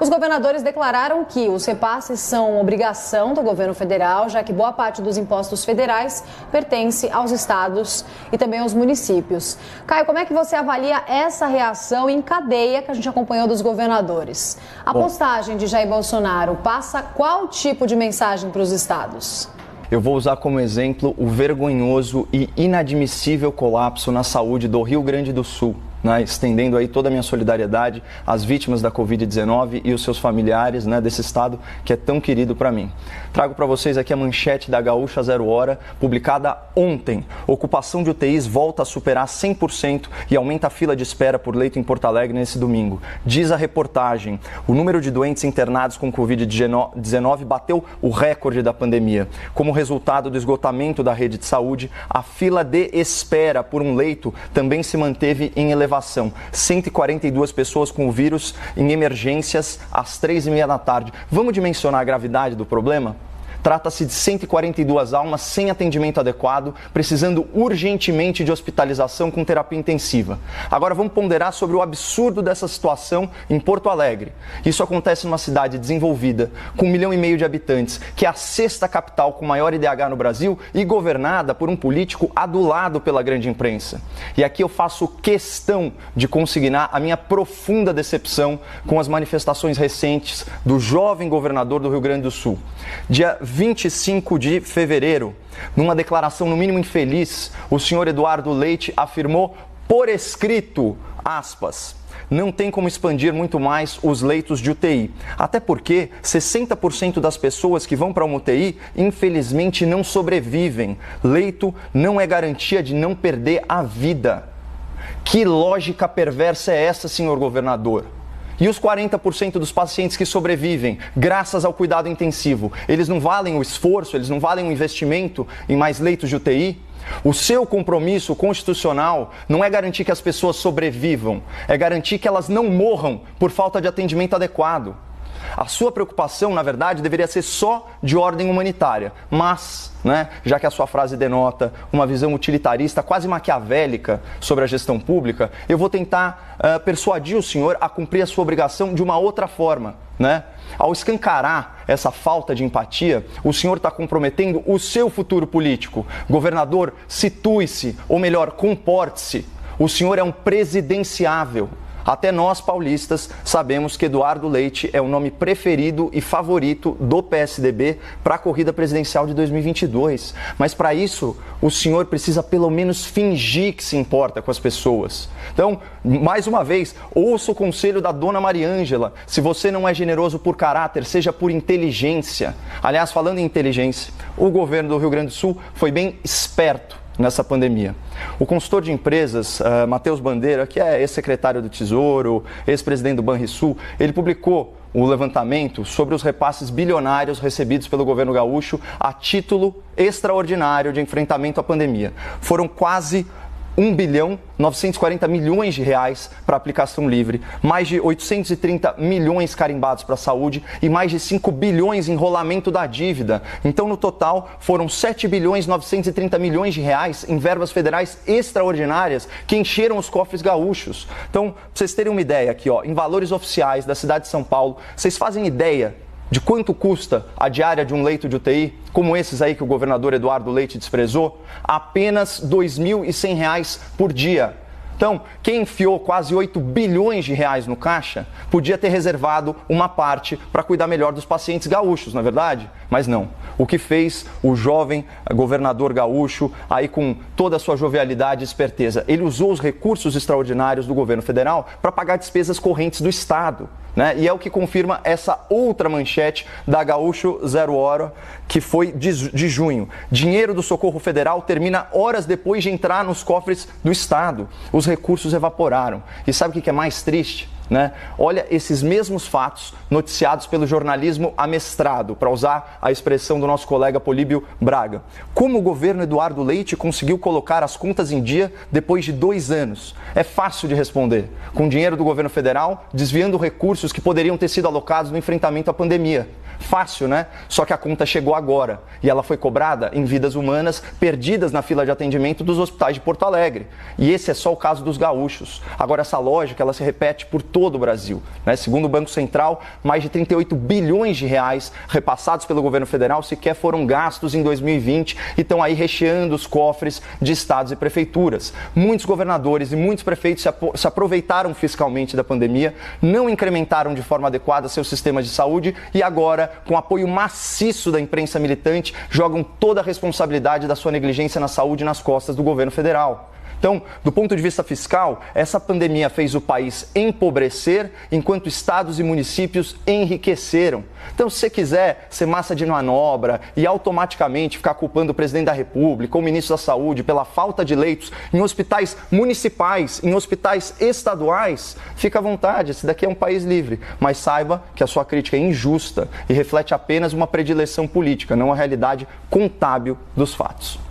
Os governadores declararam que os repasses são obrigação do governo federal, já que boa parte dos impostos federais pertence aos estados e também aos municípios. Caio, como é que você avalia essa reação em cadeia que a gente acompanhou dos governadores? A postagem de Jair Bolsonaro passa qual tipo de mensagem para os estados? Eu vou usar como exemplo o vergonhoso e inadmissível colapso na saúde do Rio Grande do Sul, estendendo aí toda a minha solidariedade às vítimas da Covid-19 e os seus familiares, desse estado que é tão querido para mim. Trago para vocês aqui a manchete da Gaúcha Zero Hora, publicada ontem. Ocupação de UTIs volta a superar 100% e aumenta a fila de espera por leito em Porto Alegre nesse domingo. Diz a reportagem, o número de doentes internados com Covid-19 bateu o recorde da pandemia. Como resultado do esgotamento da rede de saúde, a fila de espera por um leito também se manteve em elevação. 142 pessoas com o vírus em emergências às 3h30 da tarde. Vamos dimensionar a gravidade do problema? Trata-se de 142 almas sem atendimento adequado, precisando urgentemente de hospitalização com terapia intensiva. Agora vamos ponderar sobre o absurdo dessa situação em Porto Alegre. Isso acontece numa cidade desenvolvida, com 1,5 milhão de habitantes, que é a 6ª capital com maior IDH no Brasil e governada por um político adulado pela grande imprensa. E aqui eu faço questão de consignar a minha profunda decepção com as manifestações recentes do jovem governador do Rio Grande do Sul. Dia 25 de fevereiro, numa declaração no mínimo infeliz, o senhor Eduardo Leite afirmou por escrito, aspas, não tem como expandir muito mais os leitos de UTI. Até porque 60% das pessoas que vão para uma UTI, infelizmente, não sobrevivem. Leito não é garantia de não perder a vida. Que lógica perversa é essa, senhor governador? E os 40% dos pacientes que sobrevivem, graças ao cuidado intensivo, eles não valem o esforço, eles não valem o investimento em mais leitos de UTI? O seu compromisso constitucional não é garantir que as pessoas sobrevivam, é garantir que elas não morram por falta de atendimento adequado. A sua preocupação, na verdade, deveria ser só de ordem humanitária, mas, já que a sua frase denota uma visão utilitarista, quase maquiavélica sobre a gestão pública, eu vou tentar persuadir o senhor a cumprir a sua obrigação de uma outra forma, Ao escancarar essa falta de empatia, o senhor está comprometendo o seu futuro político. Governador, situe-se, ou melhor, comporte-se. O senhor é um presidenciável. Até nós, paulistas, sabemos que Eduardo Leite é o nome preferido e favorito do PSDB para a corrida presidencial de 2022. Mas para isso, o senhor precisa pelo menos fingir que se importa com as pessoas. Então, mais uma vez, ouça o conselho da dona Mariângela. Se você não é generoso por caráter, seja por inteligência. Aliás, falando em inteligência, o governo do Rio Grande do Sul foi bem esperto nessa pandemia. O consultor de empresas, Matheus Bandeira, que é ex-secretário do Tesouro, ex-presidente do Banrisul, ele publicou o levantamento sobre os repasses bilionários recebidos pelo governo gaúcho a título extraordinário de enfrentamento à pandemia. Foram quase 1,940 bilhão de reais para aplicação livre, mais de 830 milhões carimbados para a saúde e mais de 5 bilhões em enrolamento da dívida. Então, no total, foram 7,930 bilhões de reais em verbas federais extraordinárias que encheram os cofres gaúchos. Então, para vocês terem uma ideia aqui, em valores oficiais da cidade de São Paulo, vocês fazem ideia de quanto custa a diária de um leito de UTI, como esses aí que o governador Eduardo Leite desprezou? Apenas R$ 2.100 por dia. Então, quem enfiou quase 8 bilhões de reais no caixa, podia ter reservado uma parte para cuidar melhor dos pacientes gaúchos, não é verdade? Mas não. O que fez o jovem governador gaúcho, aí com toda a sua jovialidade e esperteza? Ele usou os recursos extraordinários do governo federal para pagar despesas correntes do Estado. E é o que confirma essa outra manchete da Gaúcho Zero Hora, que foi de junho. Dinheiro do Socorro Federal termina horas depois de entrar nos cofres do Estado. Os recursos evaporaram. E sabe o que é mais triste? Olha esses mesmos fatos noticiados pelo jornalismo amestrado, para usar a expressão do nosso colega Políbio Braga. Como o governo Eduardo Leite conseguiu colocar as contas em dia depois de 2 anos? É fácil de responder. Com dinheiro do governo federal, desviando recursos que poderiam ter sido alocados no enfrentamento à pandemia. Fácil, né? Só que a conta chegou agora e ela foi cobrada em vidas humanas perdidas na fila de atendimento dos hospitais de Porto Alegre. E esse é só o caso dos gaúchos. Agora, essa lógica, ela se repete por todo o Brasil, né? Segundo o Banco Central, mais de 38 bilhões de reais repassados pelo governo federal sequer foram gastos em 2020 e estão aí recheando os cofres de estados e prefeituras. Muitos governadores e muitos prefeitos se aproveitaram fiscalmente da pandemia, não incrementaram de forma adequada seus sistemas de saúde e agora, com apoio maciço da imprensa militante, jogam toda a responsabilidade da sua negligência na saúde nas costas do governo federal. Então, do ponto de vista fiscal, essa pandemia fez o país empobrecer, enquanto estados e municípios enriqueceram. Então, se você quiser ser massa de manobra e automaticamente ficar culpando o presidente da República ou o ministro da Saúde pela falta de leitos em hospitais municipais, em hospitais estaduais, fica à vontade, esse daqui é um país livre. Mas saiba que a sua crítica é injusta e reflete apenas uma predileção política, não a realidade contábil dos fatos.